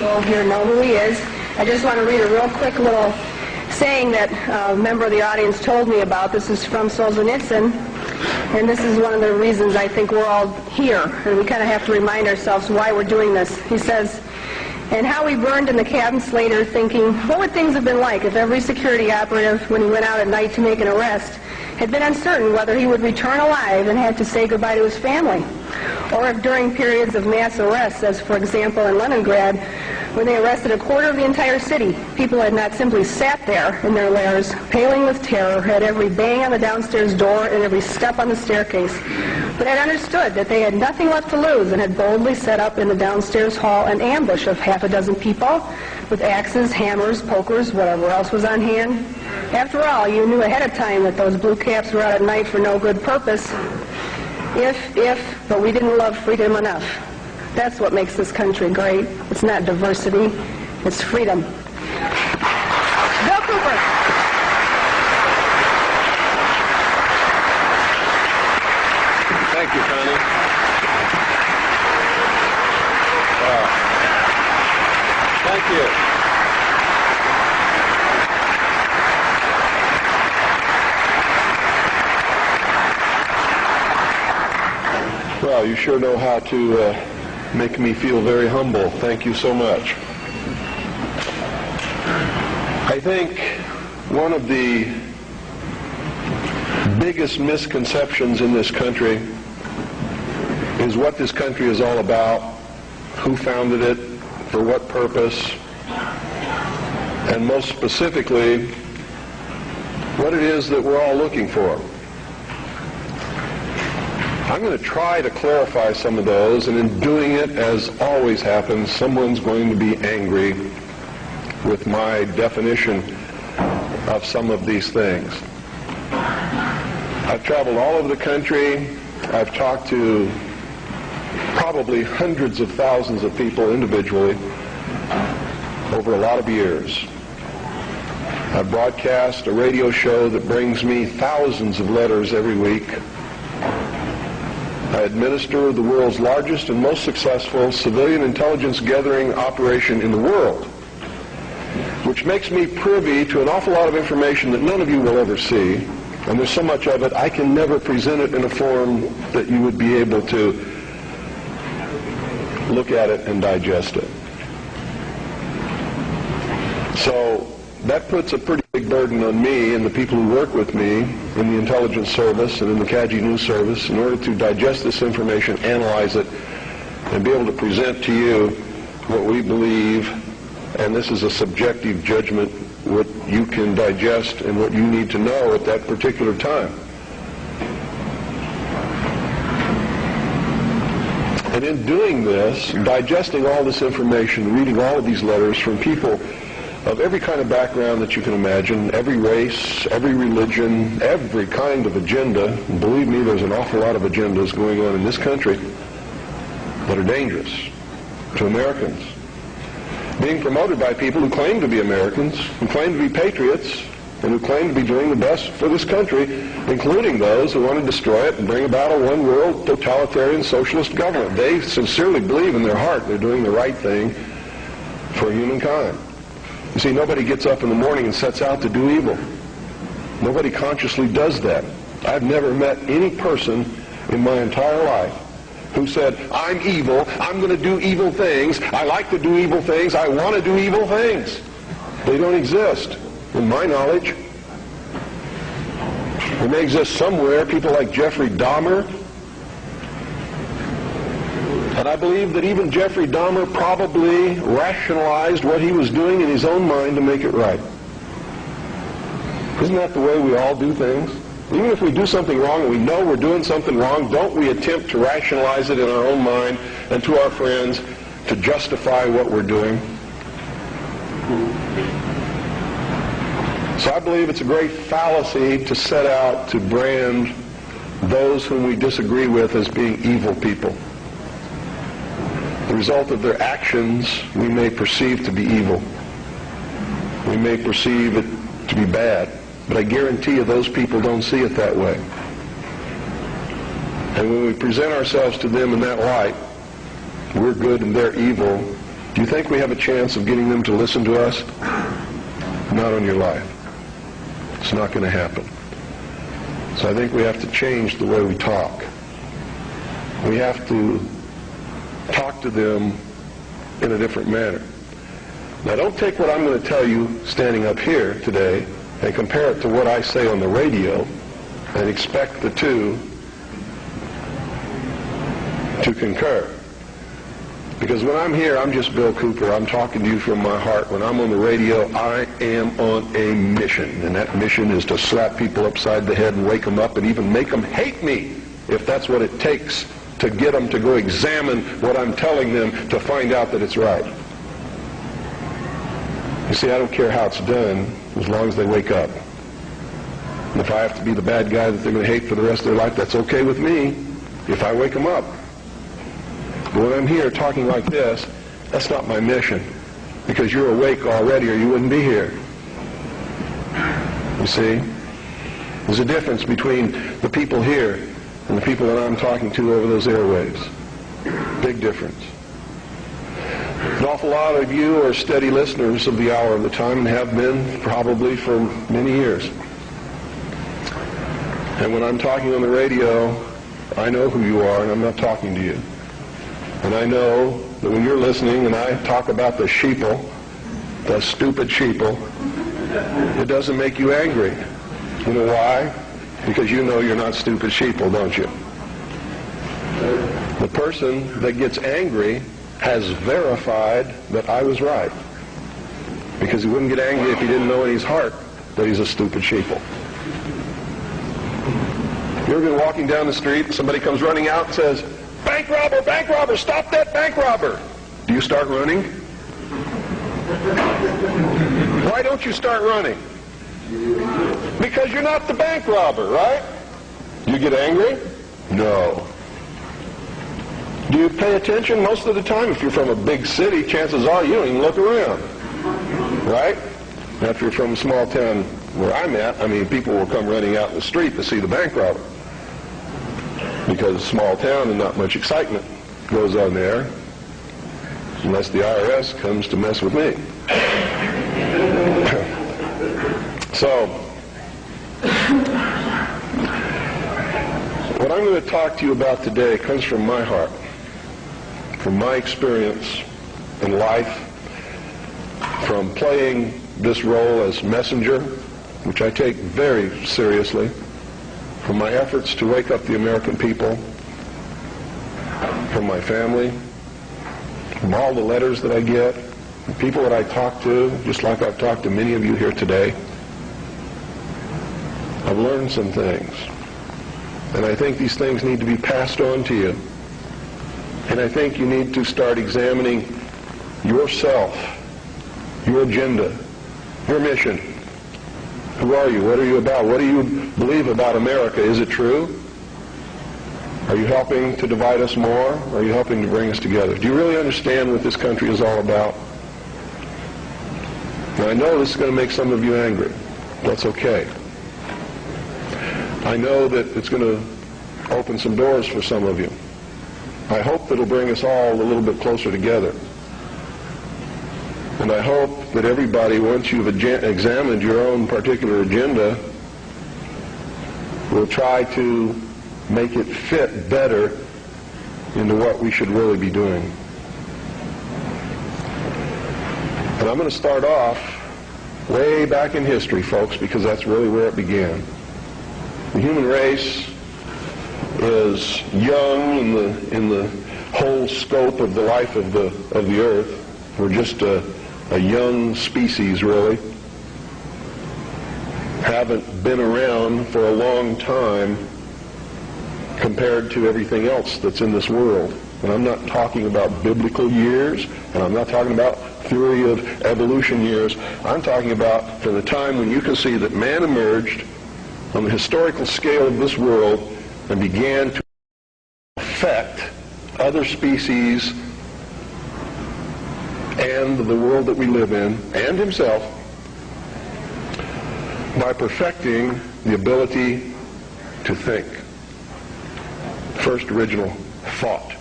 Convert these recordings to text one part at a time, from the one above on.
people here know who he is. I just want to read a real quick little saying that a member of the audience told me about. This is from Solzhenitsyn, and this is one of the reasons I think we're all here, and we kind of have to remind ourselves why we're doing this. He says, and how we burned in the cabins later thinking, what would things have been like if every security operative, when he went out at night to make an arrest, had been uncertain whether he would return alive and had to say goodbye to his family? Or if during periods of mass arrests, as for example in Leningrad, when they arrested a quarter of the entire city, people had not simply sat there in their lairs, paling with terror at every bang on the downstairs door and every step on the staircase, but had understood that they had nothing left to lose and had boldly set up in the downstairs hall an ambush of half a dozen people with axes, hammers, pokers, whatever else was on hand. After all, you knew ahead of time that those blue caps were out at night for no good purpose. But we didn't love freedom enough. That's what makes this country great. It's not diversity, it's freedom. Bill Cooper. Thank you, Connie. Thank you. Well, you sure know how to make me feel very humble. Thank you so much. I think one of the biggest misconceptions in this country is what this country is all about, who founded it, for what purpose, and most specifically, what it is that we're all looking for. I'm going to try to clarify some of those, and in doing it, as always happens, someone's going to be angry with my definition of some of these things. I've traveled all over the country. I've talked to probably hundreds of thousands of people individually over a lot of years. I broadcast a radio show that brings me thousands of letters every week. I administer the world's largest and most successful civilian intelligence gathering operation in the world, which makes me privy to an awful lot of information that none of you will ever see. And there's so much of it, I can never present it in a form that you would be able to look at it and digest it. So that puts a pretty big burden on me and the people who work with me in the intelligence service and in the CAGI News Service in order to digest this information, analyze it, and be able to present to you what we believe, and this is a subjective judgment, what you can digest and what you need to know at that particular time. And in doing this, digesting all this information, reading all of these letters from people of every kind of background that you can imagine, every race, every religion, every kind of agenda. And believe me, there's an awful lot of agendas going on in this country that are dangerous to Americans. Being promoted by people who claim to be Americans, who claim to be patriots, and who claim to be doing the best for this country, including those who want to destroy it and bring about a one-world totalitarian socialist government. They sincerely believe in their heart they're doing the right thing for humankind. You see, nobody gets up in the morning and sets out to do evil. Nobody consciously does that. I've never met any person in my entire life who said, I'm evil, I'm going to do evil things, I like to do evil things, I want to do evil things. They don't exist, in my knowledge. They may exist somewhere, people like Jeffrey Dahmer. And I believe that even Jeffrey Dahmer probably rationalized what he was doing in his own mind to make it right. Isn't that the way we all do things? Even if we do something wrong and we know we're doing something wrong, don't we attempt to rationalize it in our own mind and to our friends to justify what we're doing? So I believe it's a great fallacy to set out to brand those whom we disagree with as being evil people. The result of their actions we may perceive to be evil. We may perceive it to be bad. But I guarantee you those people don't see it that way. And when we present ourselves to them in that light, we're good and they're evil, Do you think we have a chance of getting them to listen to us? Not on your life. It's not going to happen. So I think we have to change the way we talk. We have to talk to them in a different manner. Now, don't take what I'm going to tell you standing up here today and compare it to what I say on the radio and expect the two to concur. Because when I'm here, I'm just Bill Cooper. I'm talking to you from my heart. When I'm on the radio, I am on a mission. And that mission is to slap people upside the head and wake them up and even make them hate me, if that's what it takes to get them to go examine what I'm telling them to find out that it's right. You see, I don't care how it's done as long as they wake up. And if I have to be the bad guy that they're going to hate for the rest of their life, that's okay with me if I wake them up. But when I'm here talking like this, that's not my mission, because you're awake already or you wouldn't be here. You see? There's a difference between the people here and the people that I'm talking to over those airwaves. Big difference. An awful lot of you are steady listeners of the Hour of the Time and have been probably for many years. And when I'm talking on the radio, I know who you are and I'm not talking to you. And I know that when you're listening and I talk about the sheeple, the stupid sheeple, it doesn't make you angry. You know why? Because you know you're not stupid sheeple, don't you? The person that gets angry has verified that I was right. Because he wouldn't get angry if he didn't know in his heart that he's a stupid sheeple. You ever been walking down the street and somebody comes running out and says, bank robber, stop that bank robber. Do you start running? Why don't you start running? Because you're not the bank robber, right? You get angry? No. Do you pay attention most of the time? If you're from a big city, chances are you don't even look around, right? Now, if you're from a small town where I'm at, I mean, people will come running out in the street to see the bank robber. Because it's a small town and not much excitement goes on there, unless the IRS comes to mess with me. So, what I'm going to talk to you about today comes from my heart, from my experience in life, from playing this role as messenger, which I take very seriously, from my efforts to wake up the American people, from my family, from all the letters that I get, the people that I talk to, just like I've talked to many of you here today. I've learned some things. And I think these things need to be passed on to you. And I think you need to start examining yourself, your agenda, your mission. Who are you? What are you about? What do you believe about America? Is it true? Are you helping to divide us more? Or are you helping to bring us together? Do you really understand what this country is all about? Now, I know this is going to make some of you angry. That's okay. I know that it's going to open some doors for some of you. I hope that it'll bring us all a little bit closer together. And I hope that everybody, once you've examined your own particular agenda, will try to make it fit better into what we should really be doing. And I'm going to start off way back in history, folks, because that's really where it began. The human race is young in the whole scope of the life of the earth. We're just a young species, really. Haven't been around for a long time compared to everything else that's in this world. And I'm not talking about biblical years, and I'm not talking about theory of evolution years. I'm talking about from the time when you can see that man emerged on the historical scale of this world and began to affect other species and the world that we live in, and himself, by perfecting the ability to think. First original thought.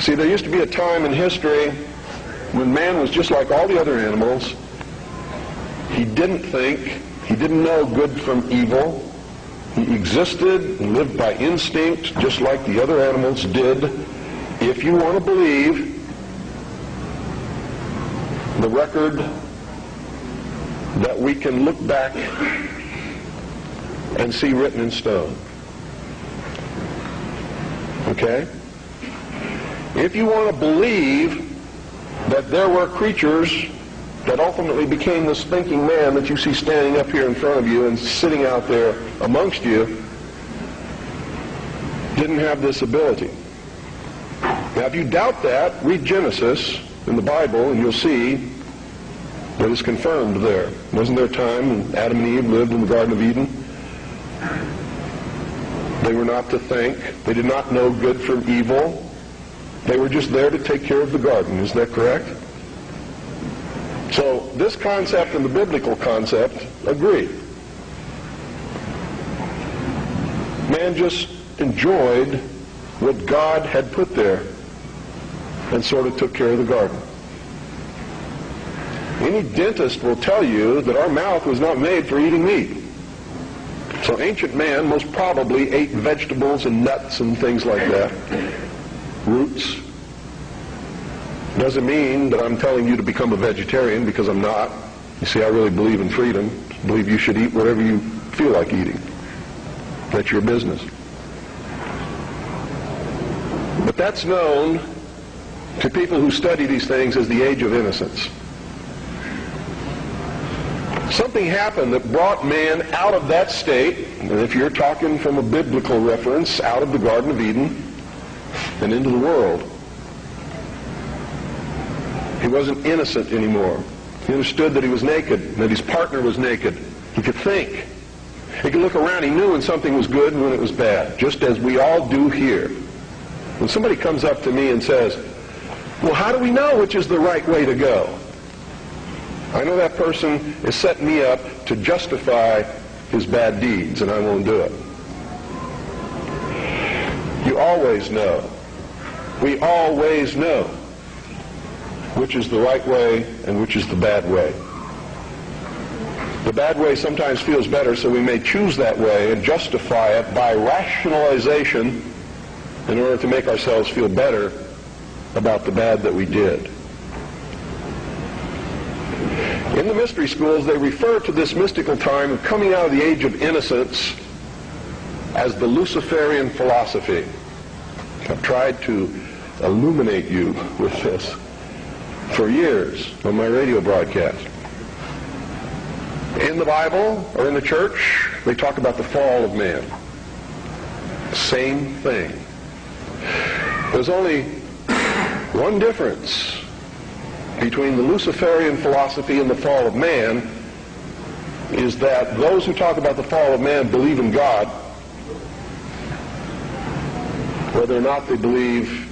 See, there used to be a time in history when man was just like all the other animals. He didn't think, he didn't know good from evil. He existed and lived by instinct just like the other animals did. If you want to believe the record that we can look back and see written in stone. Okay? If you want to believe that there were creatures that ultimately became this thinking man that you see standing up here in front of you and sitting out there amongst you, didn't have this ability. Now, if you doubt that, read Genesis in the Bible and you'll see that it's confirmed there. Wasn't there a time when Adam and Eve lived in the Garden of Eden? They were not to think. They did not know good from evil. They were just there to take care of the garden. Is that correct? So this concept and the biblical concept agree. Man just enjoyed what God had put there and sort of took care of the garden. Any dentist will tell you that our mouth was not made for eating meat. So ancient man most probably ate vegetables and nuts and things like that. Roots. Doesn't mean that I'm telling you to become a vegetarian, because I'm not. You see, I really believe in freedom. I believe you should eat whatever you feel like eating. That's your business. But that's known to people who study these things as the age of innocence. Something happened that brought man out of that state, and if you're talking from a biblical reference, out of the Garden of Eden and into the world. He wasn't innocent anymore. He understood that he was naked, that his partner was naked. He could think. He could look around. He knew when something was good and when it was bad, just as we all do here. When somebody comes up to me and says, well, how do we know which is the right way to go? I know that person is setting me up to justify his bad deeds, and I won't do it. You always know. We always know which is the right way and which is the bad way. The bad way sometimes feels better, so we may choose that way and justify it by rationalization in order to make ourselves feel better about the bad that we did. In the mystery schools, they refer to this mystical time of coming out of the age of innocence as the Luciferian philosophy. I've tried to illuminate you with this for years on my radio broadcast. In the Bible or in the church, they talk about the fall of man. Same thing. There's only one difference between the Luciferian philosophy and the fall of man, is that those who talk about the fall of man believe in God, whether or not they believe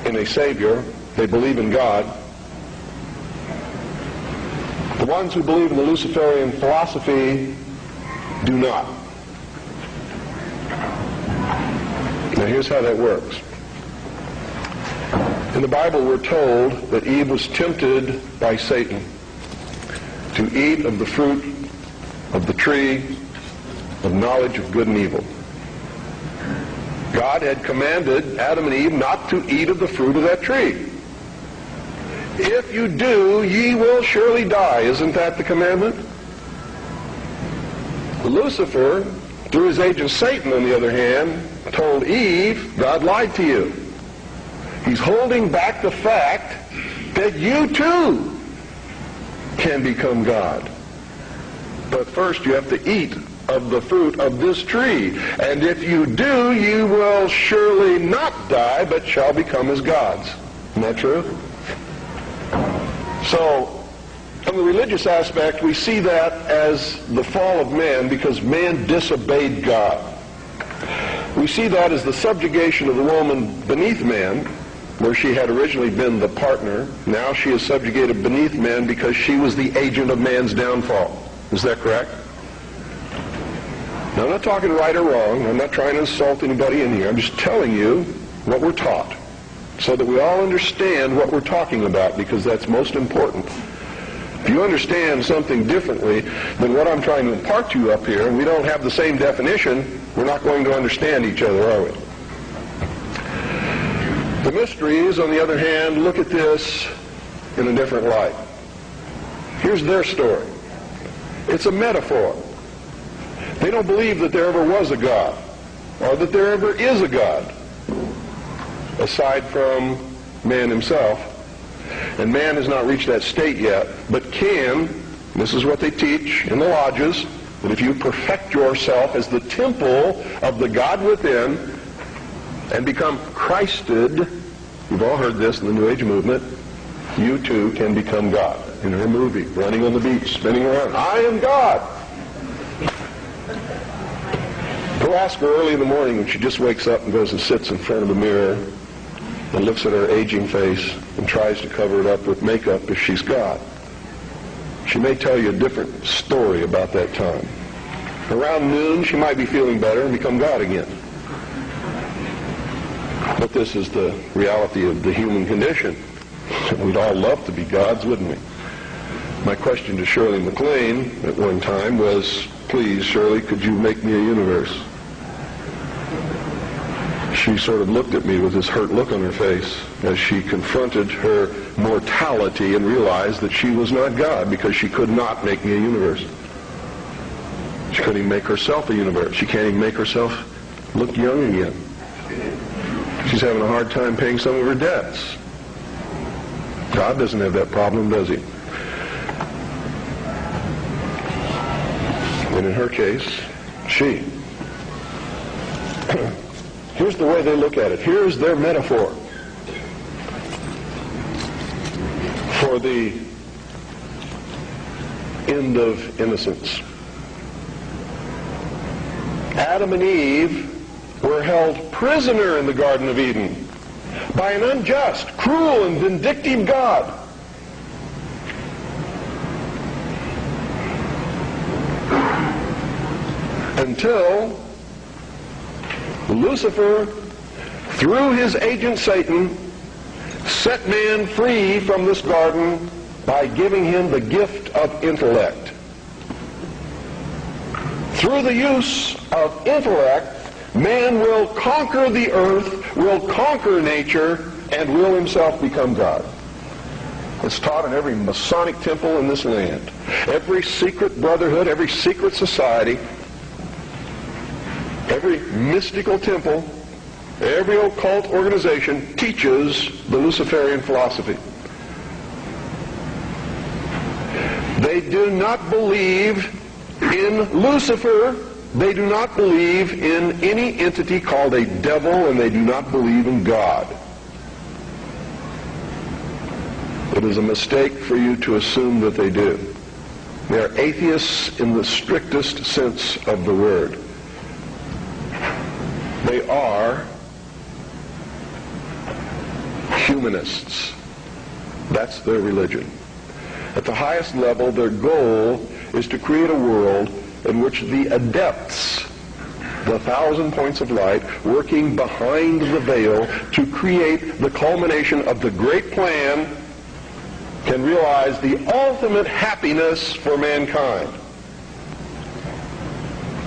in a Savior. They believe in God. The ones who believe in the Luciferian philosophy do not. Now here's how that works. In the Bible we're told that Eve was tempted by Satan to eat of the fruit of the tree of knowledge of good and evil. God had commanded Adam and Eve not to eat of the fruit of that tree. If you do, ye will surely die. Isn't that the commandment? Lucifer, through his agent Satan, on the other hand, told Eve, God lied to you. He's holding back the fact that you too can become God. But first you have to eat of the fruit of this tree. And if you do, you will surely not die, but shall become as gods. Isn't that true? So, from the religious aspect, we see that as the fall of man because man disobeyed God. We see that as the subjugation of the woman beneath man, where she had originally been the partner. Now she is subjugated beneath man because she was the agent of man's downfall. Is that correct? Now, I'm not talking right or wrong. I'm not trying to insult anybody in here. I'm just telling you what we're taught. so that we all understand what we're talking about, because that's most important. If you understand something differently than what I'm trying to impart to you up here, and we don't have the same definition, we're not going to understand each other, are we? The mysteries, on the other hand, look at this in a different light. Here's their story. It's a metaphor. They don't believe that there ever was a God, or that there ever is a God, aside from man himself. And man has not reached that state yet, but can, this is what they teach in the lodges, that if you perfect yourself as the temple of the God within and become Christed, you've all heard this in the New Age movement, you too can become God. In her movie, running on the beach, spinning around, I am God. Go ask her early in the morning when she just wakes up and goes and sits in front of the mirror and looks at her aging face and tries to cover it up with makeup if she's God. She may tell you a different story about that time. Around noon, she might be feeling better and become God again. But this is the reality of the human condition. We'd all love to be gods, wouldn't we? My question to Shirley MacLaine at one time was, please, Shirley, could you make me a universe? She sort of looked at me with this hurt look on her face as she confronted her mortality and realized that she was not God because she could not make me a universe. She couldn't even make herself a universe. She can't even make herself look young again. She's having a hard time paying some of her debts. God doesn't have that problem, does he? And in her case, she. Here's the way they look at it. Here's their metaphor for the end of innocence. Adam and Eve were held prisoner in the Garden of Eden by an unjust, cruel, and vindictive God. Until Lucifer, through his agent Satan, set man free from this garden by giving him the gift of intellect. Through the use of intellect, man will conquer the earth, will conquer nature, and will himself become God. It's taught in every Masonic temple in this land. Every secret brotherhood, every secret society, every mystical temple, every occult organization teaches the Luciferian philosophy. They do not believe in Lucifer. They do not believe in any entity called a devil, and they do not believe in God. It is a mistake for you to assume that they do. They are atheists in the strictest sense of the word. They are humanists. That's their religion. At the highest level, their goal is to create a world in which the adepts, the 1,000 points of light, working behind the veil to create the culmination of the great plan, can realize the ultimate happiness for mankind.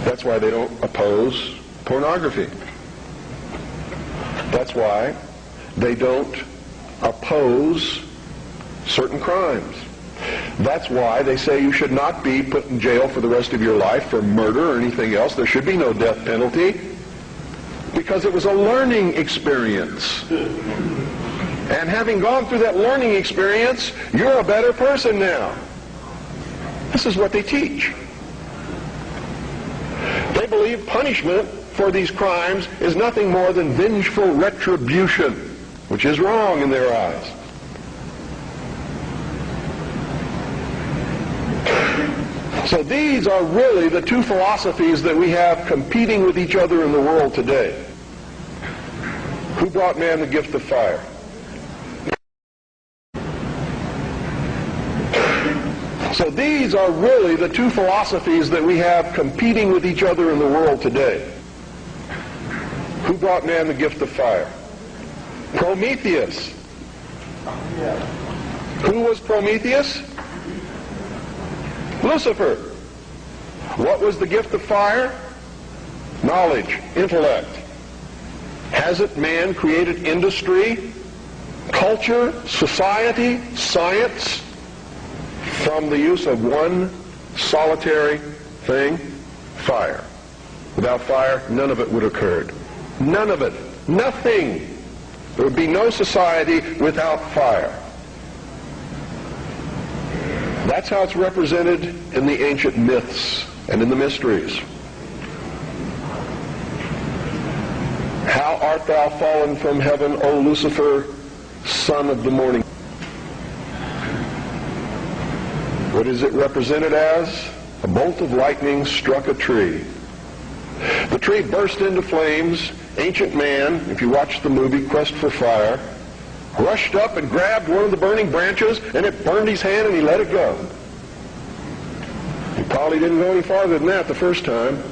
That's why they don't oppose pornography. That's why they don't oppose certain crimes. That's why they say you should not be put in jail for the rest of your life for murder or anything else. There should be no death penalty, because it was a learning experience. And having gone through that learning experience, you're a better person now. This is what they teach. They believe punishment for these crimes is nothing more than vengeful retribution, which is wrong in their eyes. So these are really the two philosophies that we have competing with each other in the world today. Who brought man the gift of fire? So these are really the two philosophies that we have competing with each other in the world today. Who brought man the gift of fire? Prometheus. Who was Prometheus? Lucifer. What was the gift of fire? Knowledge, intellect. Hasn't man created industry, culture, society, science from the use of one solitary thing? Fire. Without fire, none of it would have occurred. None of it. Nothing. There would be no society without fire. That's how it's represented in the ancient myths and in the mysteries. How art thou fallen from heaven, O Lucifer, son of the morning? What is it represented as? A bolt of lightning struck a tree. The tree burst into flames. Ancient man, if you watch the movie Quest for Fire, rushed up and grabbed one of the burning branches, and it burned his hand, and he let it go. He probably didn't go any farther than that the first time.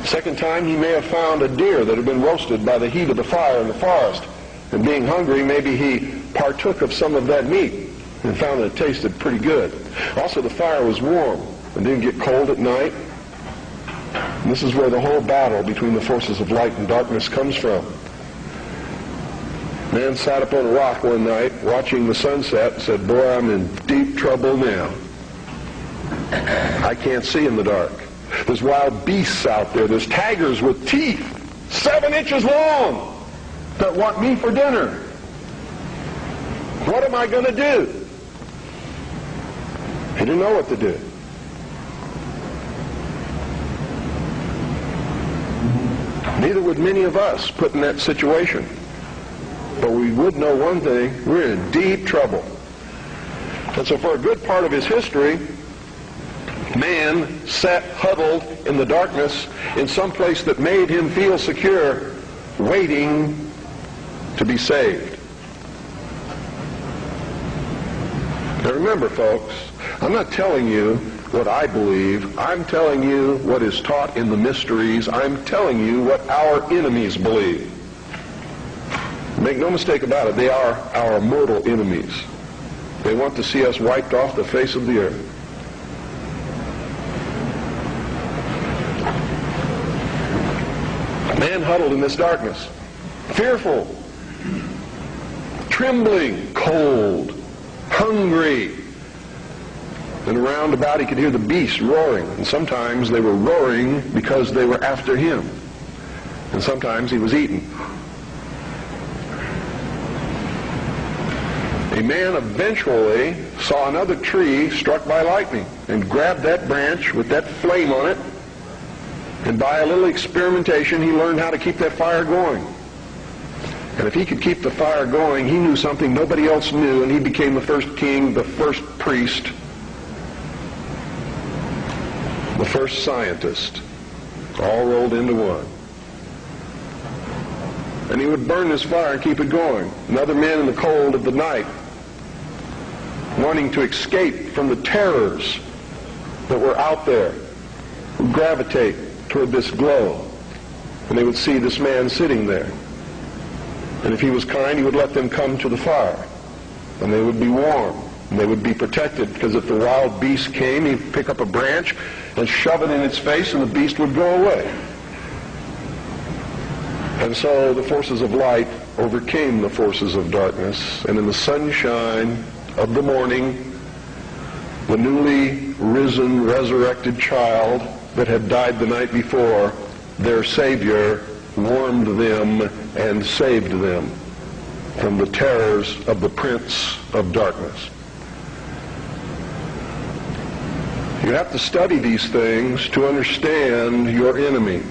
Second time, he may have found a deer that had been roasted by the heat of the fire in the forest. And being hungry, maybe he partook of some of that meat and found that it tasted pretty good. Also, the fire was warm and didn't get cold at night. And this is where the whole battle between the forces of light and darkness comes from. Man sat up on a rock one night watching the sunset and said, "Boy, I'm in deep trouble now. I can't see in the dark. There's wild beasts out there. There's tigers with teeth 7 inches long that want me for dinner. What am I going to do?" He didn't know what to do. Neither would many of us put in that situation. But we would know one thing: we're in deep trouble. And so for a good part of his history, man sat huddled in the darkness in some place that made him feel secure, waiting to be saved. Now remember, folks, I'm not telling you what I believe. I'm telling you what is taught in the mysteries. I'm telling you what our enemies believe. Make no mistake about it, they are our mortal enemies. They want to see us wiped off the face of the earth. Man huddled in this darkness, fearful, trembling, cold, hungry. And around about he could hear the beasts roaring. And sometimes they were roaring because they were after him. And sometimes he was eaten. A man eventually saw another tree struck by lightning and grabbed that branch with that flame on it. And by a little experimentation, he learned how to keep that fire going. And if he could keep the fire going, he knew something nobody else knew, and he became the first king, the first priest, the first scientist, all rolled into one. And he would burn this fire and keep it going. And other men in the cold of the night, wanting to escape from the terrors that were out there, would gravitate toward this glow. And they would see this man sitting there. And if he was kind, he would let them come to the fire. And they would be warm. And they would be protected, because if the wild beast came, he'd pick up a branch and shove it in its face, and the beast would go away. And so the forces of light overcame the forces of darkness, and in the sunshine of the morning, the newly risen, resurrected child that had died the night before, their Savior, warmed them and saved them from the terrors of the prince of darkness. You have to study these things to understand your enemy.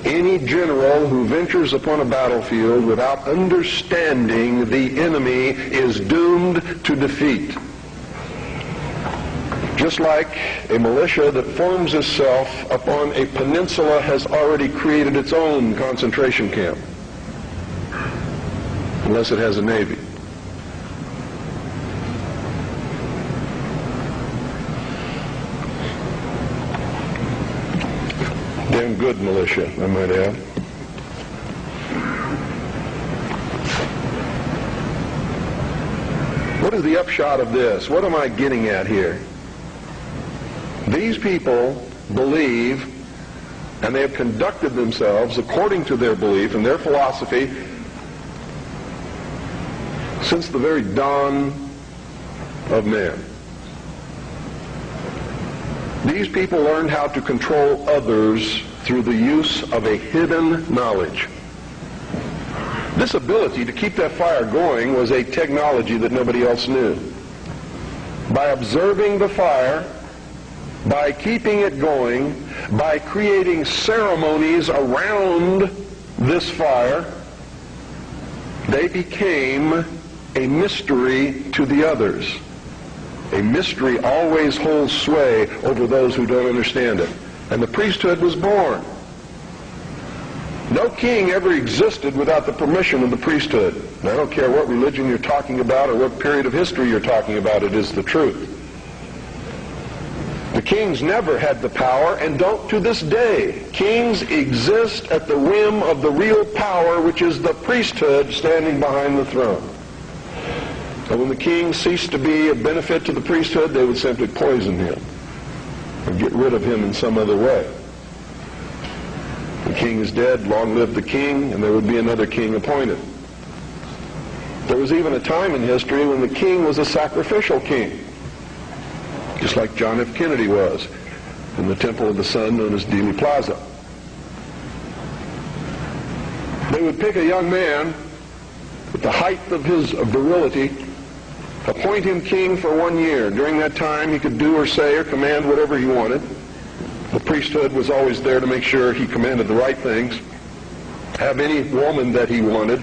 Any general who ventures upon a battlefield without understanding the enemy is doomed to defeat. Just like a militia that forms itself upon a peninsula has already created its own concentration camp, unless it has a navy. Damn good militia, I might add. What is the upshot of this? What am I getting at here? These people believe, and they have conducted themselves according to their belief and their philosophy since the very dawn of man. These people learned how to control others through the use of a hidden knowledge. This ability to keep that fire going was a technology that nobody else knew. By observing the fire, by keeping it going, by creating ceremonies around this fire, they became a mystery to the others. A mystery always holds sway over those who don't understand it. And the priesthood was born. No king ever existed without the permission of the priesthood. And I don't care what religion you're talking about or what period of history you're talking about, it is the truth. The kings never had the power and don't to this day. Kings exist at the whim of the real power, which is the priesthood standing behind the throne. And when the king ceased to be a benefit to the priesthood, they would simply poison him or get rid of him in some other way. The king is dead, long live the king, and there would be another king appointed. There was even a time in history when the king was a sacrificial king, just like John F. Kennedy was in the Temple of the Sun known as Dealey Plaza. They would pick a young man at the height of his virility, appoint him king for 1 year. During that time, he could do or say or command whatever he wanted. The priesthood was always there to make sure he commanded the right things, have any woman that he wanted,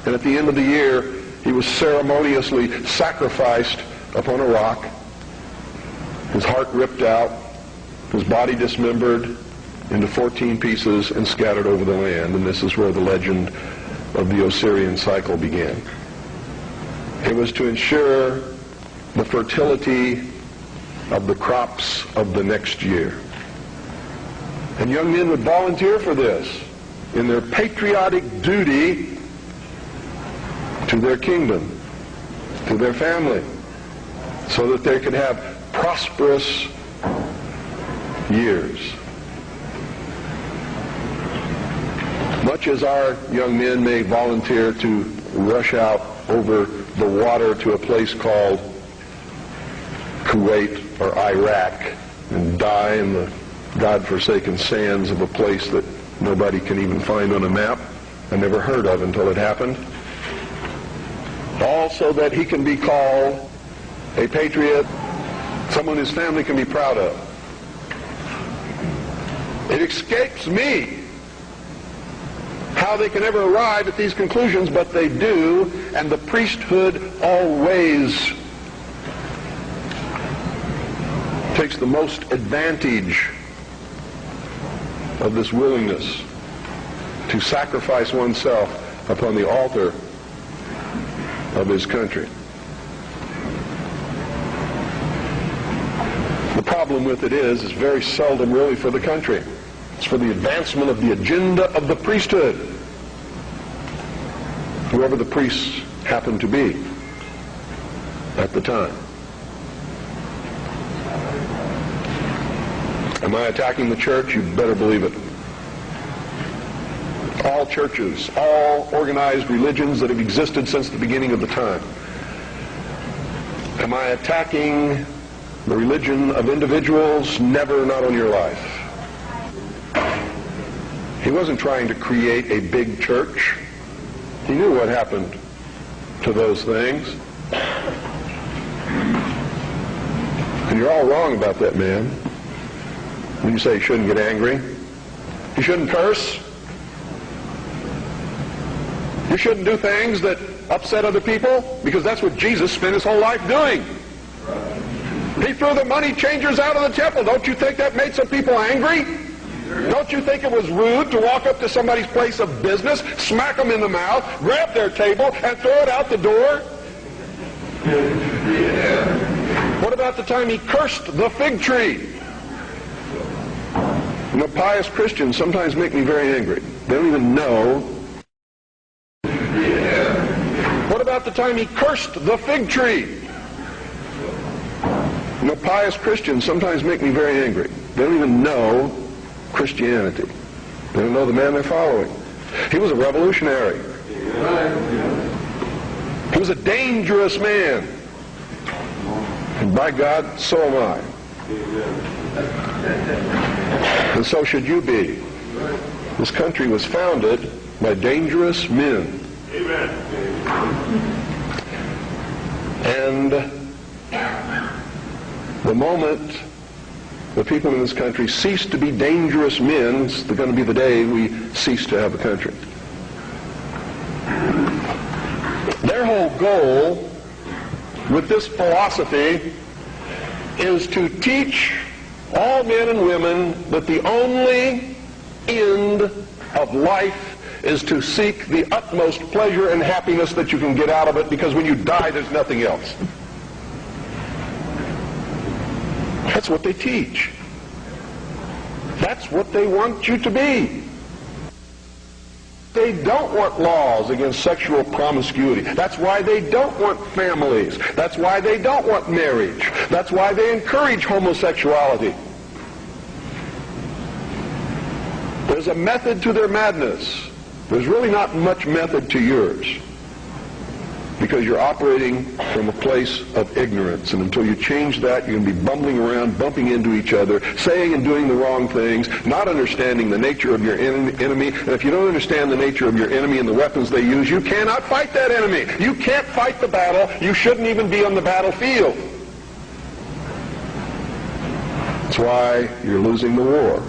and at the end of the year, he was ceremoniously sacrificed upon a rock, his heart ripped out, his body dismembered into 14 pieces and scattered over the land. And this is where the legend of the Osirian cycle began. It was to ensure the fertility of the crops of the next year. And young men would volunteer for this in their patriotic duty to their kingdom, to their family, so that they could have prosperous years. Much as our young men may volunteer to rush out over the water to a place called Kuwait or Iraq and die in the God-forsaken sands of a place that nobody can even find on a map and never heard of until it happened, all so that he can be called a patriot, someone his family can be proud of. It escapes me how they can ever arrive at these conclusions, but they do, and the priesthood always takes the most advantage of this willingness to sacrifice oneself upon the altar of his country. The problem with it is very seldom really for the country. It's for the advancement of the agenda of the priesthood, whoever the priests happen to be at the time. Am I attacking the church? You better believe it. All churches, all organized religions that have existed since the beginning of the time. Am I attacking the religion of individuals? Never, not on your life. He wasn't trying to create a big church. He knew what happened to those things. And you're all wrong about that, man. When you say you shouldn't get angry, you shouldn't curse, you shouldn't do things that upset other people, because that's what Jesus spent his whole life doing. He threw the money changers out of the temple. Don't you think that made some people angry? Don't you think it was rude to walk up to somebody's place of business, smack them in the mouth, grab their table, and throw it out the door? What about the time he cursed the fig tree? You know, pious Christians sometimes make me very angry. They don't even know. What about the time he cursed the fig tree? You know, pious Christians sometimes make me very angry. They don't even know Christianity. They don't know the man they're following. He was a revolutionary. He was a dangerous man. And by God, so am I. And so should you be. This country was founded by dangerous men. And the moment the people in this country cease to be dangerous men, it's going to be the day we cease to have a country. Their whole goal with this philosophy is to teach all men and women that the only end of life is to seek the utmost pleasure and happiness that you can get out of it, because when you die, there's nothing else. That's what they teach. That's what they want you to be. They don't want laws against sexual promiscuity. That's why they don't want families. That's why they don't want marriage. That's why they encourage homosexuality. There's a method to their madness. There's really not much method to yours, because you're operating from a place of ignorance. And until you change that, you're going to be bumbling around, bumping into each other, saying and doing the wrong things, not understanding the nature of your enemy. And if you don't understand the nature of your enemy and the weapons they use, you cannot fight that enemy. You can't fight the battle. You shouldn't even be on the battlefield. That's why you're losing the war.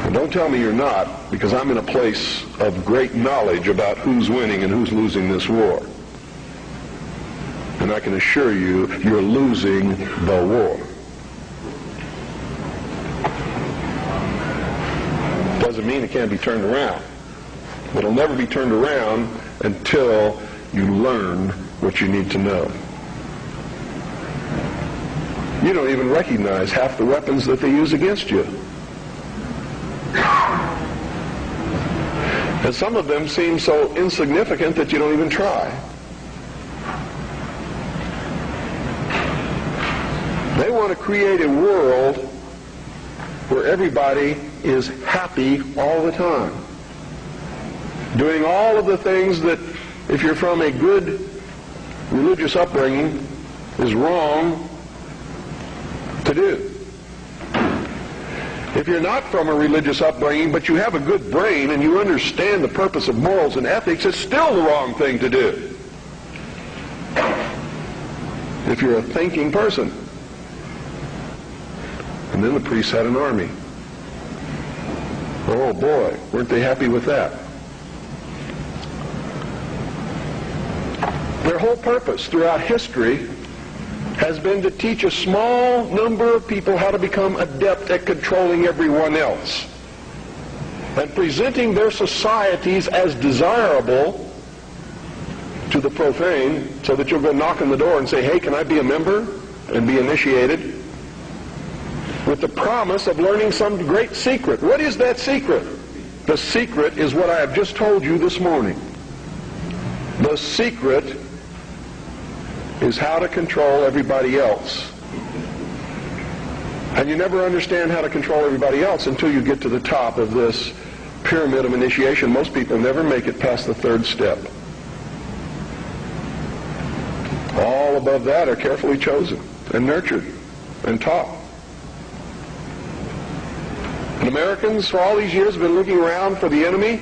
And don't tell me you're not, because I'm in a place of great knowledge about who's winning and who's losing this war. And I can assure you, you're losing the war. Doesn't mean it can't be turned around. It'll never be turned around until you learn what you need to know. You don't even recognize half the weapons that they use against you. And some of them seem so insignificant that you don't even try. They want to create a world where everybody is happy all the time, doing all of the things that, if you're from a good religious upbringing, is wrong to do. If you're not from a religious upbringing, but you have a good brain and you understand the purpose of morals and ethics, it's still the wrong thing to do. If you're a thinking person. And then the priests had an army. Oh boy, weren't they happy with that? Their whole purpose throughout history has been to teach a small number of people how to become adept at controlling everyone else, and presenting their societies as desirable to the profane, so that you'll go knock on the door and say, hey, can I be a member? And be initiated, with the promise of learning some great secret. What is that secret? The secret is what I have just told you this morning. The secret is how to control everybody else. And you never understand how to control everybody else until you get to the top of this pyramid of initiation. Most people never make it past the third step. All above that are carefully chosen and nurtured and taught. And Americans, for all these years, have been looking around for the enemy.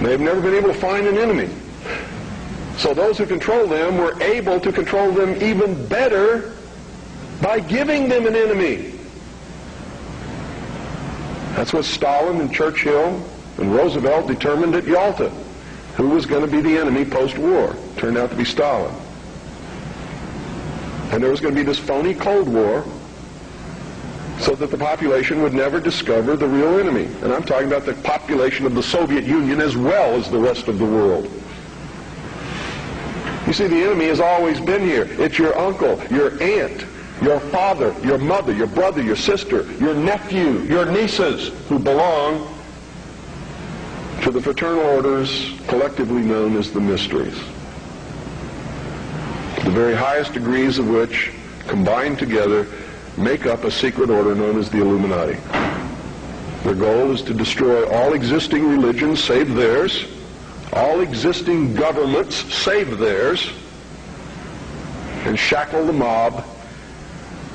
They've never been able to find an enemy. So those who control them were able to control them even better by giving them an enemy. That's what Stalin and Churchill and Roosevelt determined at Yalta. Who was going to be the enemy post-war? Turned out to be Stalin. And there was going to be this phony Cold War, so that the population would never discover the real enemy. And I'm talking about the population of the Soviet Union as well as the rest of the world. You see, the enemy has always been here. It's your uncle, your aunt, your father, your mother, your brother, your sister, your nephew, your nieces, who belong to the fraternal orders collectively known as the mysteries. the very highest degrees of which, combined together, make up a secret order known as the Illuminati. Their goal is to destroy all existing religions save theirs, all existing governments save theirs, and shackle the mob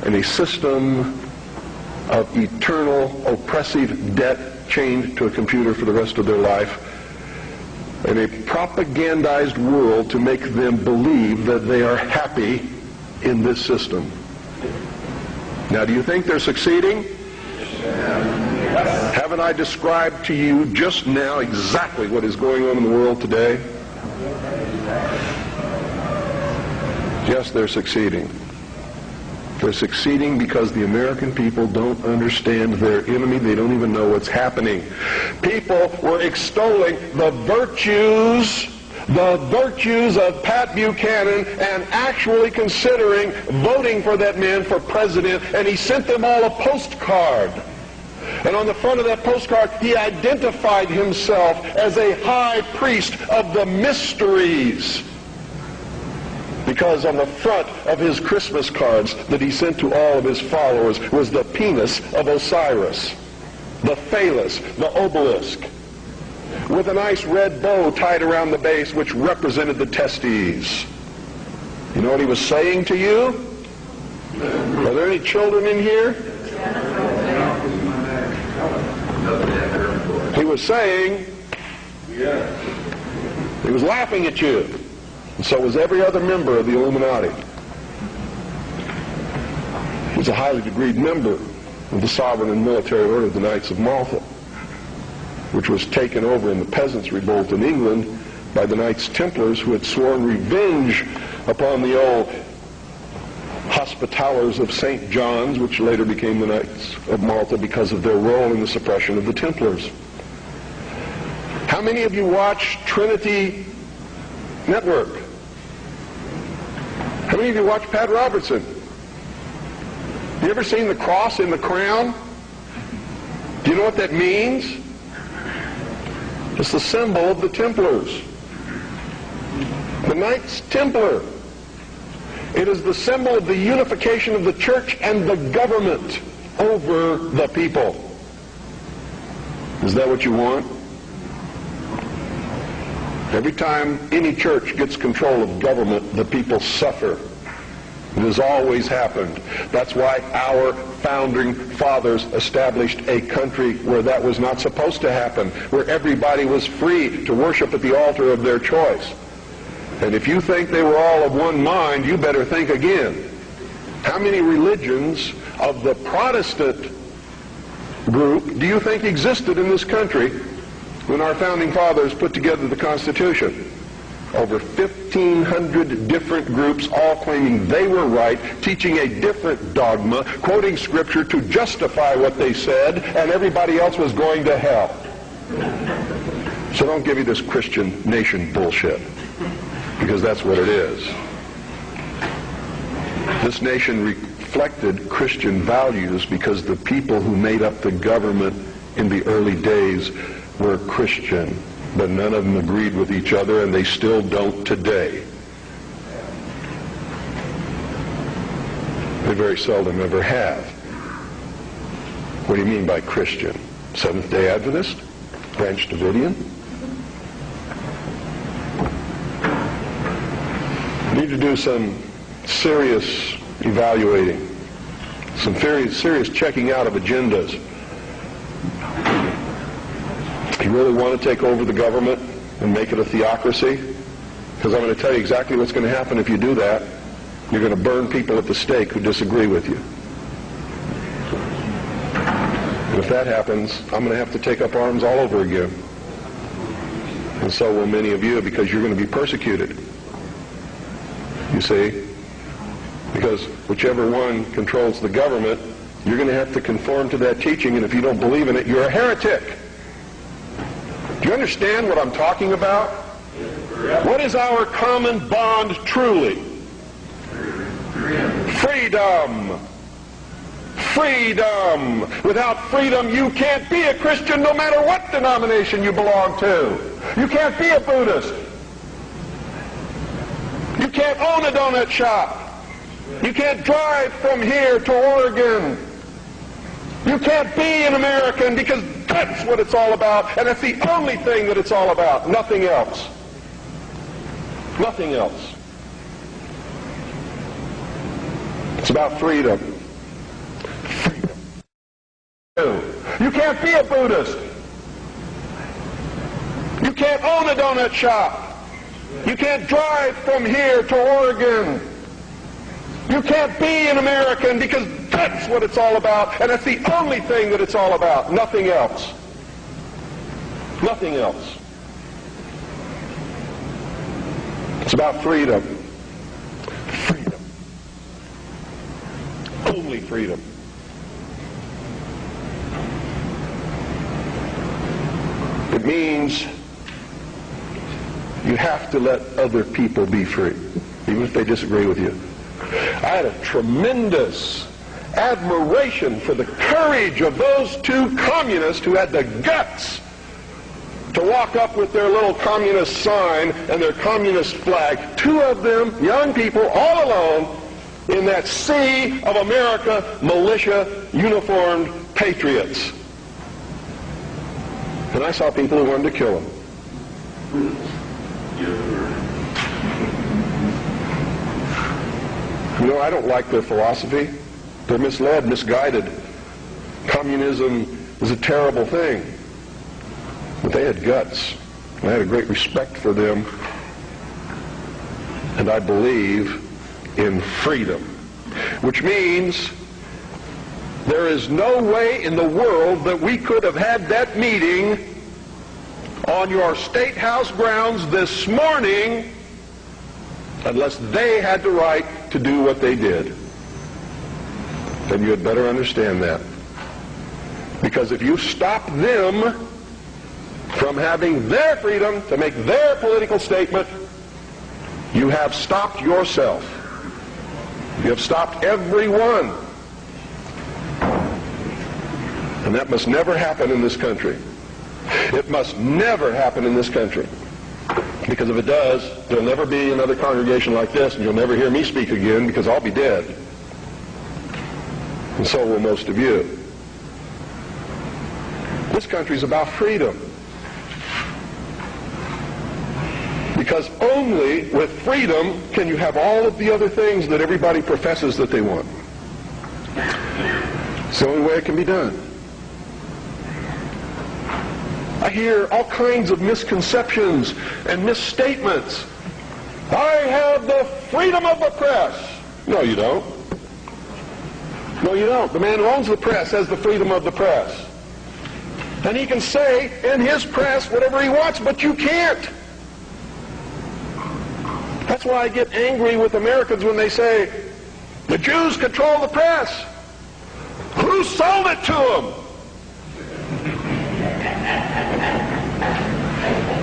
in a system of eternal oppressive debt chained to a computer for the rest of their life, in a propagandized world to make them believe that they are happy in this system. Now, do you think they're succeeding? Haven't I described to you just now exactly what is going on in the world today? Yes, they're succeeding. They're succeeding because the American people don't understand their enemy. They don't even know what's happening. People were extolling the virtues of Pat Buchanan and actually considering voting for that man for president, and he sent them all a postcard. And on the front of that postcard, he identified himself as a high priest of the mysteries. Because on the front of his Christmas cards that he sent to all of his followers was the penis of Osiris, the phallus, the obelisk, with a nice red bow tied around the base which represented the testes. You know what he was saying to you? Are there any children in here? He was saying, he was laughing at you. And so was every other member of the Illuminati. He was a highly degreed member of the sovereign and military order of the Knights of Malta, which was taken over in the Peasants' Revolt in England by the Knights Templars, who had sworn revenge upon the old Hospitallers of St. John's, which later became the Knights of Malta because of their role in the suppression of the Templars. How many of you watch Trinity Network? How many of you watch Pat Robertson? You ever seen the cross in the crown? Do you know what that means? It's the symbol of the Templars. The Knights Templar. It is the symbol of the unification of the church and the government over the people. Is that what you want? Every time any church gets control of government, the people suffer. It has always happened. That's why our founding fathers established a country where that was not supposed to happen, where everybody was free to worship at the altar of their choice. And if you think they were all of one mind, you better think again. How many religions of the Protestant group do you think existed in this country when our founding fathers put together the Constitution? Over 1,500 different groups, all claiming they were right, teaching a different dogma, quoting Scripture to justify what they said, and everybody else was going to hell. So don't give me this Christian nation bullshit, because that's what it is. This nation reflected Christian values because the people who made up the government in the early days were Christian, but none of them agreed with each other, and they still don't today. They very seldom ever have. What do you mean by Christian? Seventh-day Adventist? Branch Davidian? We need to do some serious evaluating, some serious checking out of agendas. You really want to take over the government and make it a theocracy? Because I'm going to tell you exactly what's going to happen if you do that. You're going to burn people at the stake who disagree with you. And if that happens, I'm going to have to take up arms all over again. And so will many of you, because you're going to be persecuted. You see? Because whichever one controls the government, you're going to have to conform to that teaching, and if you don't believe in it, you're a heretic. Do you understand what I'm talking about? What is our common bond truly? Freedom. Freedom. Without freedom, you can't be a Christian no matter what denomination you belong to. You can't be a Buddhist. You You can't own a donut shop. You can't drive from here to Oregon. You can't be an American because that's what it's all about, and that's the only thing that it's all about. Nothing else. Nothing else. It's about freedom. Freedom. You can't be a Buddhist. You can't own a donut shop. You can't drive from here to Oregon. You can't be an American because that's what it's all about, and that's the only thing that it's all about. Nothing else. Nothing else. It's about freedom. Freedom. Only freedom. It means you have to let other people be free, even if they disagree with you. I had a tremendous admiration for the courage of those two communists who had the guts to walk up with their little communist sign and their communist flag. Two of them, young people, all alone, in that sea of America, militia, uniformed patriots. And I saw people who wanted to kill them. You know, I don't like their philosophy. They're misled, misguided. Communism is a terrible thing. But they had guts. I had a great respect for them. And I believe in freedom. Which means there is no way in the world that we could have had that meeting on your State House grounds this morning unless they had the right to do what they did. Then you had better understand that. Because if you stop them from having their freedom to make their political statement, you have stopped yourself. You have stopped everyone. And that must never happen in this country. It must never happen in this country. Because if it does, there'll never be another congregation like this, and you'll never hear me speak again because I'll be dead. And so will most of you. This country's about freedom. Because only with freedom can you have all of the other things that everybody professes that they want. It's the only way it can be done. I hear all kinds of misconceptions and misstatements. I have the freedom of the press. No, you don't. No, you don't. The man who owns the press has the freedom of the press. And he can say in his press whatever he wants, but you can't. That's why I get angry with Americans when they say, the Jews control the press. Who sold it to them?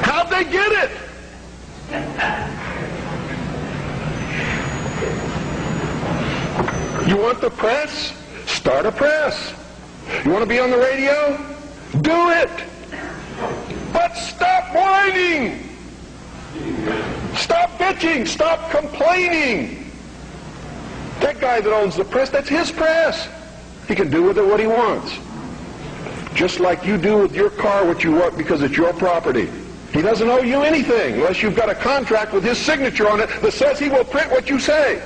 How'd they get it? You want the press? Start a press. You want to be on the radio? Do it. But stop whining. Stop bitching. Stop complaining. That guy that owns the press, that's his press. He can do with it what he wants. Just like you do with your car what you want because it's your property. He doesn't owe you anything unless you've got a contract with his signature on it that says he will print what you say.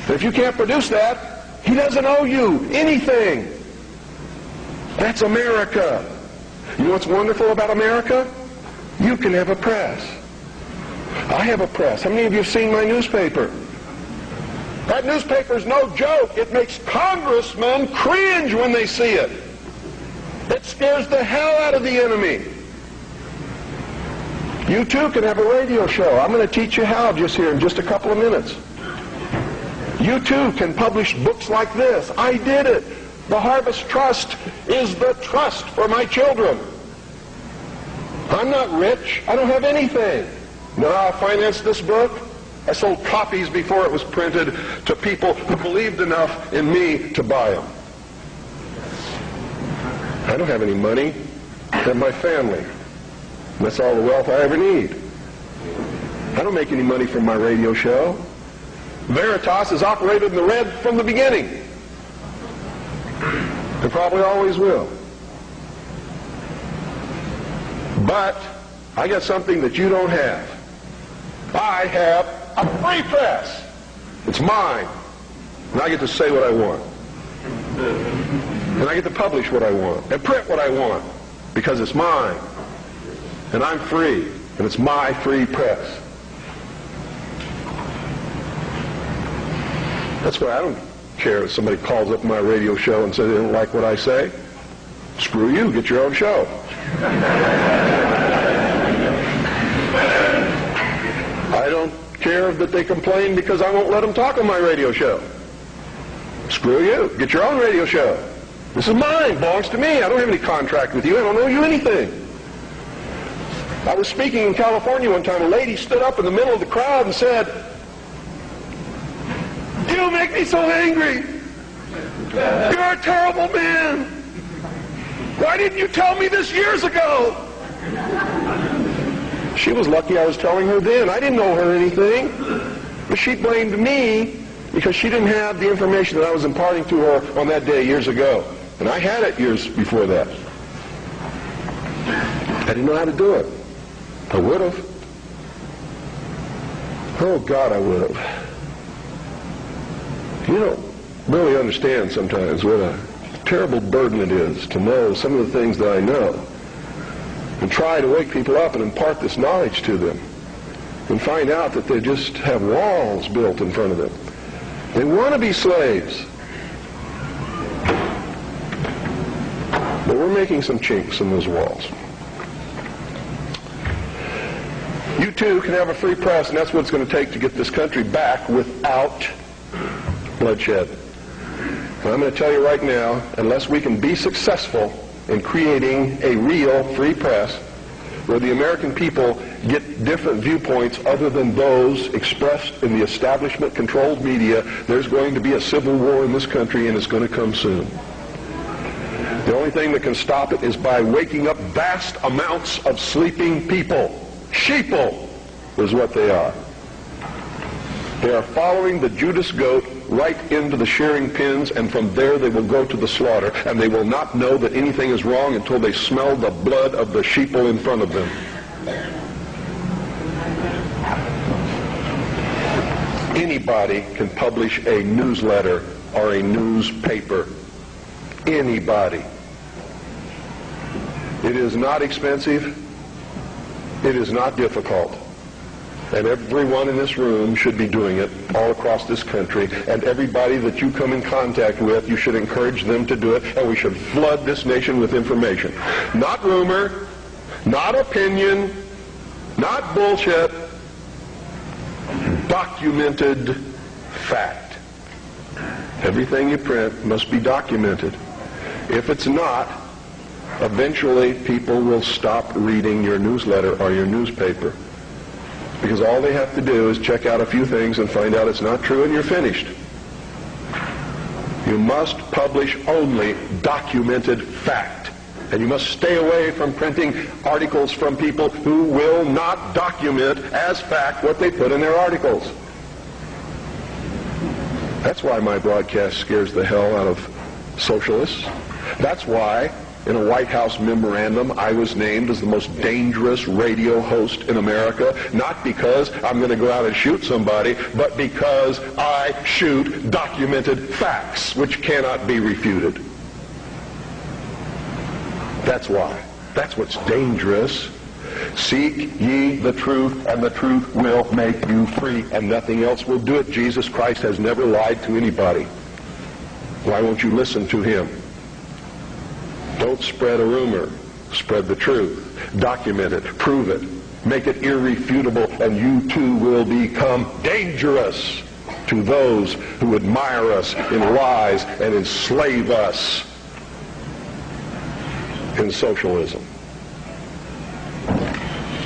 If you can't produce that, he doesn't owe you anything. That's America. You know what's wonderful about America? You can have a press. I have a press. How many of you have seen my newspaper? That newspaper's no joke. It makes congressmen cringe when they see it. It scares the hell out of the enemy. You too can have a radio show. I'm going to teach you how just here in just a couple of minutes. You too can publish books like this. I did it. The Harvest Trust is the trust for my children. I'm not rich. I don't have anything. You know how I financed this book? I sold copies before it was printed to people who believed enough in me to buy them. I don't have any money. I have my family. That's all the wealth I ever need. I don't make any money from my radio show. Veritas has operated in the red from the beginning. It probably always will. But I got something that you don't have. I have a free press. It's mine. And I get to say what I want. And I get to publish what I want and print what I want because it's mine. And I'm free. And it's my free press. That's why I don't care if somebody calls up my radio show and says they don't like what I say. Screw you, get your own show. I don't care that they complain because I won't let them talk on my radio show. Screw you, get your own radio show. This is mine, belongs to me. I don't have any contract with you. I don't owe you anything. I was speaking in California one time. A lady stood up in the middle of the crowd and said, "You make me so angry. You're a terrible man. Why didn't you tell me this years ago?" She was lucky I was telling her then. I didn't owe her anything. But she blamed me because she didn't have the information that I was imparting to her on that day years ago. And I had it years before that. I didn't know how to do it. I would have. Oh, God, I would have. You don't really understand sometimes what a terrible burden it is to know some of the things that I know and try to wake people up and impart this knowledge to them and find out that they just have walls built in front of them. They want to be slaves. But we're making some chinks in those walls. You too can have a free press, and that's what it's going to take to get this country back without bloodshed. And I'm going to tell you right now, unless we can be successful in creating a real free press where the American people get different viewpoints other than those expressed in the establishment-controlled media, there's going to be a civil war in this country, and it's going to come soon. The only thing that can stop it is by waking up vast amounts of sleeping people. Sheeple is what they are. They are following the Judas goat right into the shearing pins, and from there they will go to the slaughter, and they will not know that anything is wrong until they smell the blood of the sheeple in front of them. Anybody can publish a newsletter or a newspaper. Anybody. It is not expensive. It is not difficult. And everyone in this room should be doing it all across this country. And everybody that you come in contact with, you should encourage them to do it. And we should flood this nation with information. Not rumor, not opinion, not bullshit. Documented fact. Everything you print must be documented. If it's not, eventually people will stop reading your newsletter or your newspaper. Because all they have to do is check out a few things and find out it's not true, and you're finished. You must publish only documented fact. And you must stay away from printing articles from people who will not document as fact what they put in their articles. That's why my broadcast scares the hell out of socialists. That's why in a White House memorandum I was named as the most dangerous radio host in America, not because I'm going to go out and shoot somebody, but because I shoot documented facts which cannot be refuted. That's why. That's what's dangerous. Seek ye the truth, and the truth will make you free, and nothing else will do it. Jesus Christ has never lied to anybody. Why won't you listen to him? Don't spread a rumor. Spread the truth. Document it. Prove it. Make it irrefutable, and you too will become dangerous to those who admire us in lies and enslave us in socialism.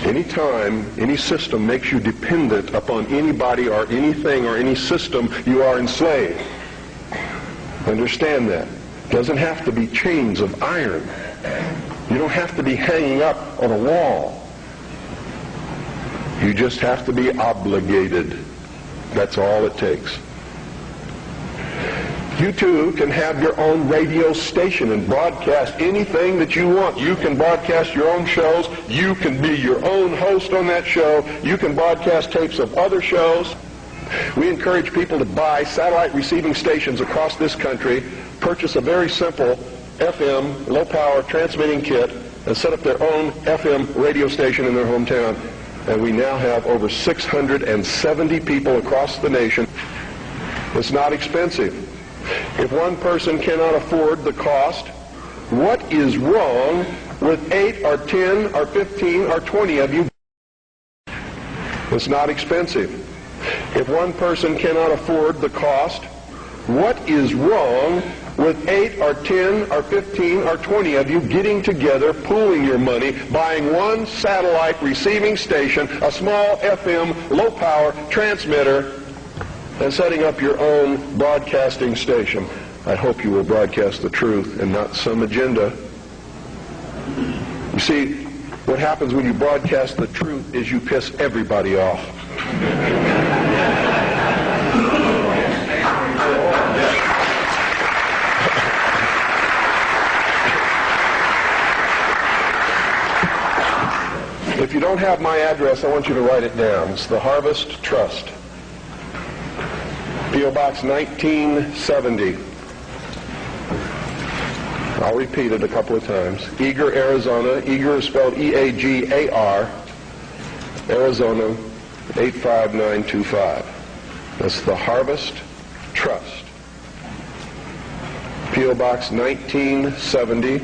Anytime any system makes you dependent upon anybody or anything or any system, you are enslaved. Understand that. It doesn't have to be chains of iron. You don't have to be hanging up on a wall. You just have to be obligated. That's all it takes. You too can have your own radio station and broadcast anything that you want. You can broadcast your own shows. You can be your own host on that show. You can broadcast tapes of other shows. We encourage people to buy satellite receiving stations across this country, purchase a very simple FM, low-power transmitting kit, and set up their own FM radio station in their hometown. And we now have over 670 people across the nation. It's not expensive. If one person cannot afford the cost, what is wrong with 8 or 10 or 15 or 20 of you? It's not expensive. If one person cannot afford the cost, what is wrong with 8 or 10 or 15 or 20 of you getting together, pooling your money, buying one satellite receiving station, a small FM low-power transmitter, and setting up your own broadcasting station? I hope you will broadcast the truth and not some agenda. You see, what happens when you broadcast the truth is you piss everybody off. If you don't have my address, I want you to write it down. It's the Harvest Trust. P.O. Box 1970. I'll repeat it a couple of times. Eagar, Arizona. Eagar is spelled E-A-G-A-R. Arizona 85925. That's the Harvest Trust. P.O. Box 1970.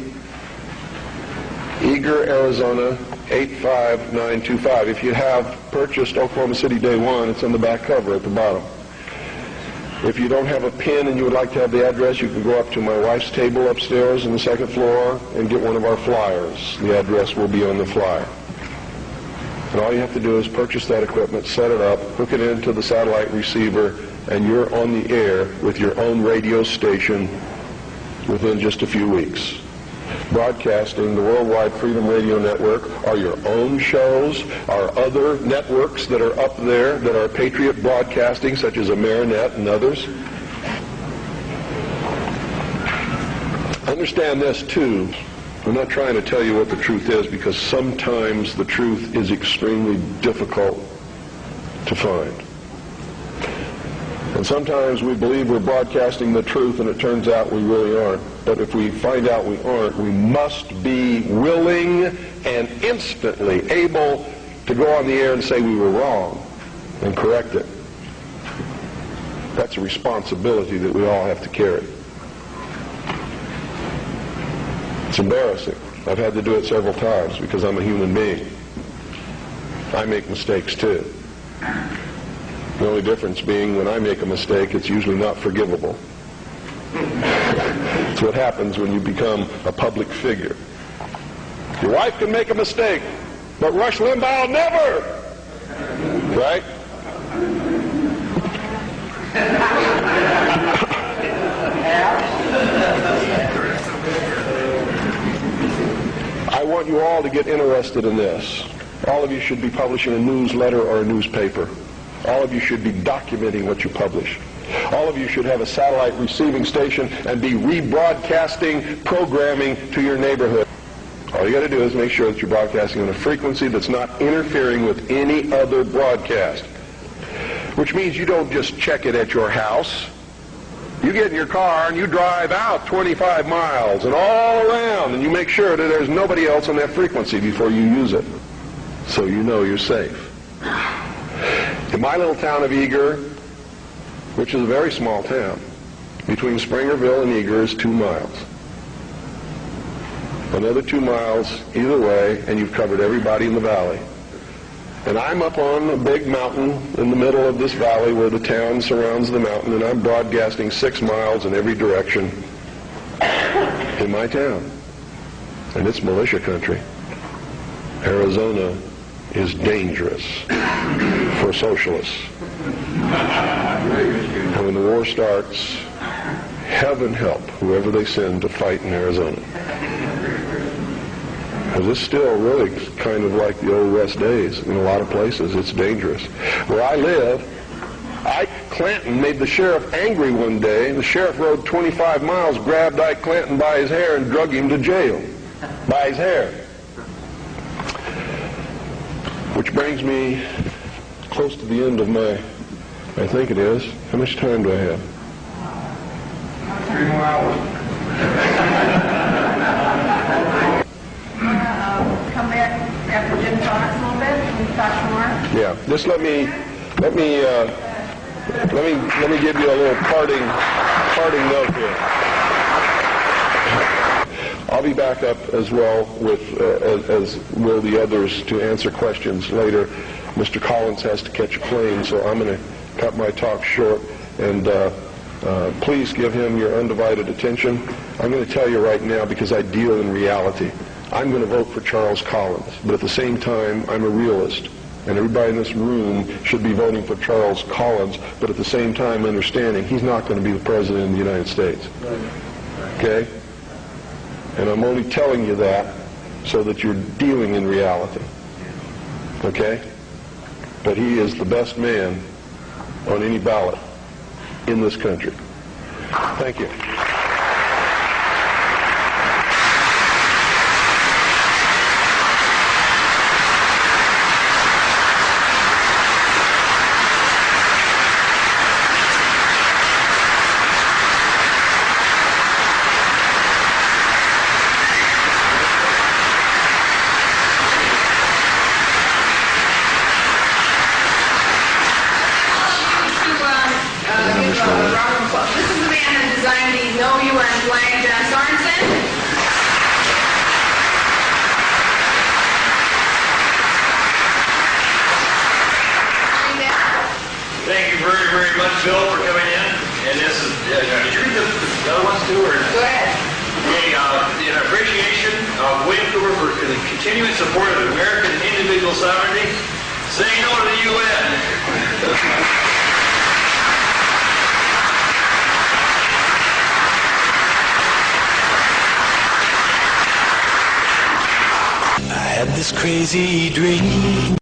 Eagar, Arizona 85925. If you have purchased Oklahoma City Day One, it's on the back cover at the bottom. If you don't have a pen and you would like to have the address, you can go up to my wife's table upstairs on the second floor and get one of our flyers. The address will be on the flyer. And all you have to do is purchase that equipment, set it up, hook it into the satellite receiver, and you're on the air with your own radio station within just a few weeks. Broadcasting the Worldwide Freedom Radio Network are your own shows, are other networks that are up there that are Patriot Broadcasting, such as Amerinet and others. Understand this, too. I'm not trying to tell you what the truth is, because sometimes the truth is extremely difficult to find. And sometimes we believe we're broadcasting the truth, and it turns out we really aren't. But if we find out we aren't, we must be willing and instantly able to go on the air and say we were wrong and correct it. That's a responsibility that we all have to carry. It's embarrassing. I've had to do it several times because I'm a human being. I make mistakes too. The only difference being when I make a mistake, it's usually not forgivable. It's what happens when you become a public figure. Your wife can make a mistake, but Rush Limbaugh never! Right? I want you all to get interested in this. All of you should be publishing a newsletter or a newspaper. All of you should be documenting what you publish. All of you should have a satellite receiving station and be rebroadcasting programming to your neighborhood. All you got to do is make sure that you're broadcasting on a frequency that's not interfering with any other broadcast. Which means you don't just check it at your house. You get in your car and you drive out 25 miles and all around, and you make sure that there's nobody else on that frequency before you use it, so you know you're safe. In my little town of Eagar, which is a very small town, between Springerville and Eagar is 2 miles. Another 2 miles either way, and you've covered everybody in the valley. And I'm up on a big mountain in the middle of this valley where the town surrounds the mountain, and I'm broadcasting 6 miles in every direction in my town. And it's militia country. Arizona is dangerous for socialists. And when the war starts, heaven help whoever they send to fight in Arizona. Because it's still really kind of like the old West days. In a lot of places, it's dangerous. Where I live, Ike Clanton made the sheriff angry one day. The sheriff rode 25 miles, grabbed Ike Clanton by his hair, and drug him to jail. By his hair. Which brings me close to the end of my, I think it is. How much time do I have? 3 more hours. Come back after Jim talks a little bit and talk more. Yeah. Just let me give you a little parting note here. I'll be back up as well with, as will the others, to answer questions later. Mr. Collins has to catch a plane, so I'm going to cut my talk short, and please give him your undivided attention. I'm going to tell you right now, because I deal in reality, I'm going to vote for Charles Collins, but at the same time, I'm a realist. And everybody in this room should be voting for Charles Collins, but at the same time understanding he's not going to be the President of the United States. Okay? And I'm only telling you that so that you're dealing in reality. Okay? But he is the best man on any ballot in this country. Thank you. Bill, for coming in, and this is, did you read the other ones too, or? Go ahead. In appreciation of Vancouver for the continuing support of American individual sovereignty, say no to the UN. I had this crazy dream.